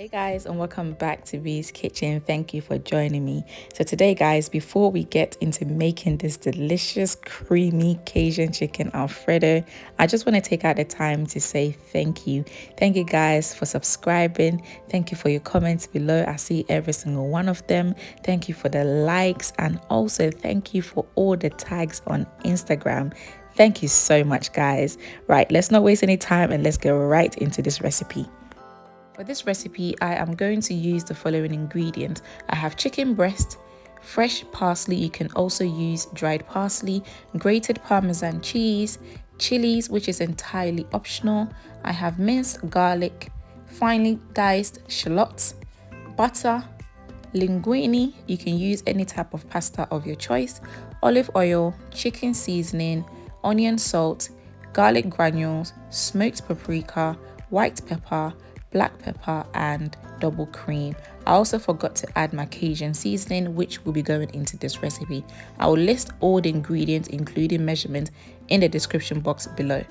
Hey guys, and welcome back to V's Kitchen. Thank you for joining me. So today guys, before we get into making this delicious creamy Cajun chicken Alfredo, I just want to take out the time to say thank you. Thank you guys for subscribing. Thank you for your comments below. I see every single one of them. Thank you for the likes, and also thank you for all the tags on Instagram. Thank you so much guys. Right, let's not waste any time and let's go right into this recipe. For this recipe, I am going to use the following ingredients. I have chicken breast, fresh parsley, you can also use dried parsley, grated Parmesan cheese, chilies, which is entirely optional. I have minced garlic, finely diced shallots, butter, linguine, you can use any type of pasta of your choice, olive oil, chicken seasoning, onion salt, garlic granules, smoked paprika, white pepper, black pepper, and double cream. I also forgot to add my Cajun seasoning, which will be going into this recipe. I will list all the ingredients including measurement in the description box below.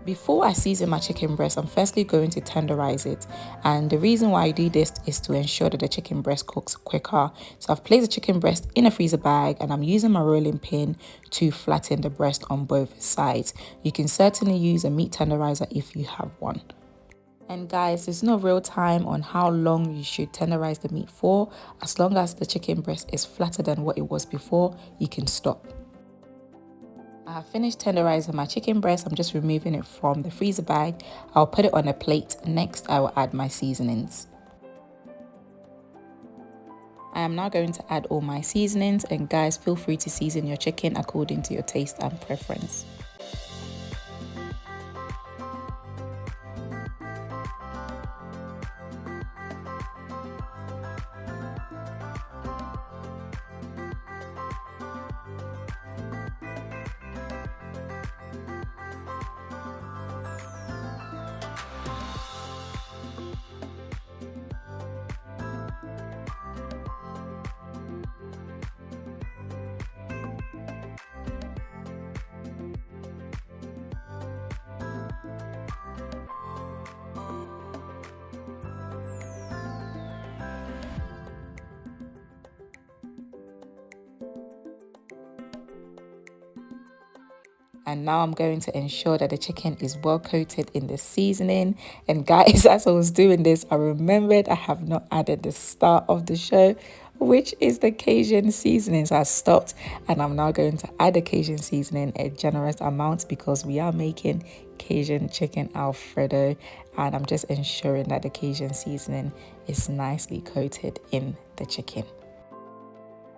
Before I season my chicken breast, I'm firstly going to tenderize it, and the reason why I do this is to ensure that the chicken breast cooks quicker. So I've placed the chicken breast in a freezer bag and I'm using my rolling pin to flatten the breast on both sides. You can certainly use a meat tenderizer if you have one. And guys, there's no real time on how long you should tenderize the meat for. As long as the chicken breast is flatter than what it was before, you can stop. I have finished tenderizing my chicken breast. I'm just removing it from the freezer bag. I'll put it on a plate. Next, I will add my seasonings. I am now going to add all my seasonings, and guys, feel free to season your chicken according to your taste and preference. And now I'm going to ensure that the chicken is well coated in the seasoning. And guys, as I was doing this, I remembered I have not added the star of the show, which is the Cajun seasoning. So I stopped, and I'm now going to add the Cajun seasoning, a generous amount, because we are making Cajun chicken Alfredo, and I'm just ensuring that the Cajun seasoning is nicely coated in the chicken.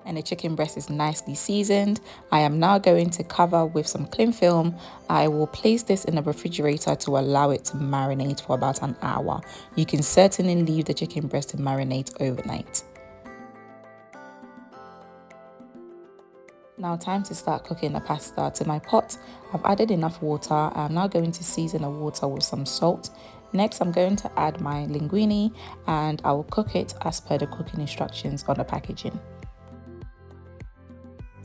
And the chicken breast is nicely seasoned. I am now going to cover with some cling film. I will place this in the refrigerator to allow it to marinate for about an hour. You can certainly leave the chicken breast to marinate overnight. Now time to start cooking the pasta. To my pot, I've added enough water. I'm now going to season the water with some salt. Next, I'm going to add my linguine, and I will cook it as per the cooking instructions on the packaging.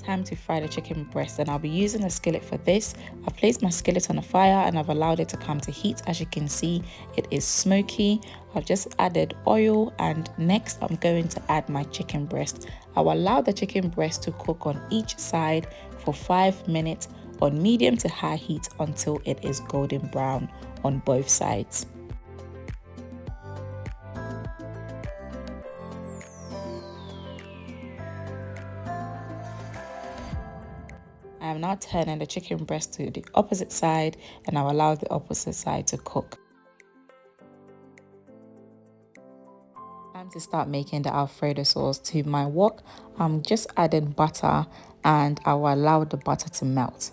Time to fry the chicken breast, and I'll be using a skillet for this. I've placed my skillet on the fire and I've allowed it to come to heat. As you can see, it is smoky. I've just added oil, and next I'm going to add my chicken breast. I'll allow the chicken breast to cook on each side for 5 minutes on medium to high heat until it is golden brown on both sides. I am now turning the chicken breast to the opposite side, and I'll allow the opposite side to cook. Time to start making the Alfredo sauce. To my wok, I'm just adding butter, and I will allow the butter to melt.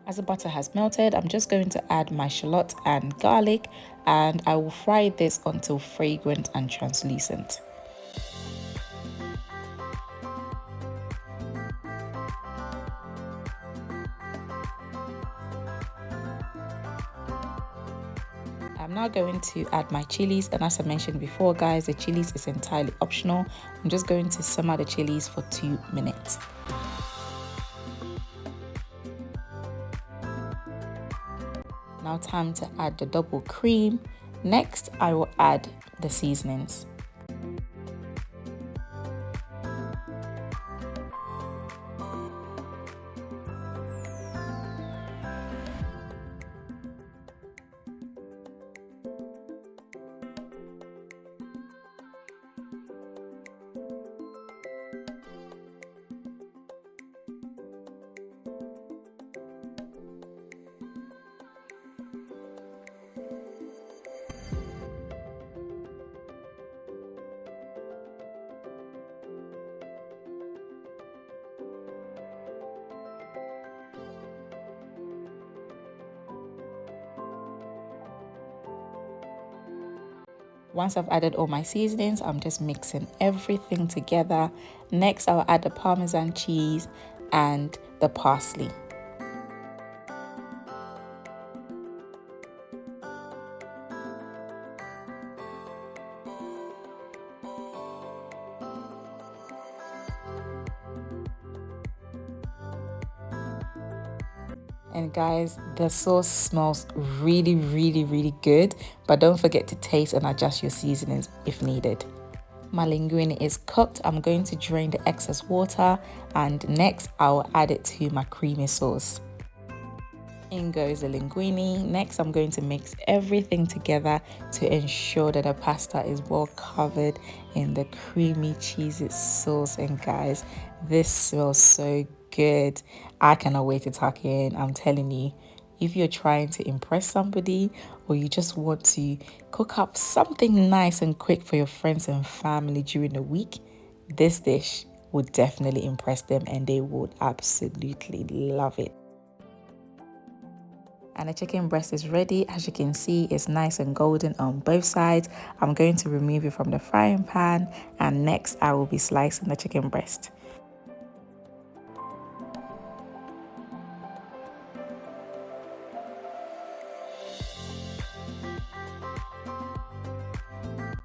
As the butter has melted, I'm just going to add my shallot and garlic, and I will fry this until fragrant and translucent. I'm now going to add my chilies, and as I mentioned before guys, the chilies is entirely optional. I'm just going to simmer the chilies for 2 minutes. Now time to add the double cream. Next I will add the seasonings. Once I've added all my seasonings, I'm just mixing everything together. Next, I'll add the Parmesan cheese and the parsley. And guys, the sauce smells really good, but don't forget to taste and adjust your seasonings if needed. My linguine is cooked. I'm going to drain the excess water, and next I'll add it to my creamy sauce. In goes the linguine. Next, I'm going to mix everything together to ensure that the pasta is well covered in the creamy cheesy sauce. And guys, this smells so good. I cannot wait to tuck in. I'm telling you, if you're trying to impress somebody, or you just want to cook up something nice and quick for your friends and family during the week, this dish would definitely impress them and they would absolutely love it. And the chicken breast is ready. As you can see, it's nice and golden on both sides. I'm going to remove it from the frying pan, and next I will be slicing the chicken breast.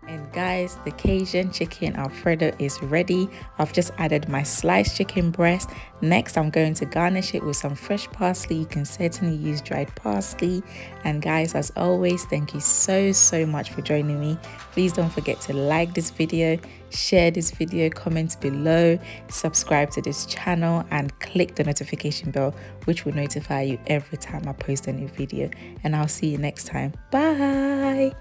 And guys, the Cajun chicken Alfredo is ready. I've just added my sliced chicken breast. Next, I'm going to garnish it with some fresh parsley. You can certainly use dried parsley. And guys, as always, thank you so much for joining me. Please don't forget to like this video, share this video, comment below, subscribe to this channel, and click the notification bell, which will notify you every time I post a new video. And I'll see you next time. Bye.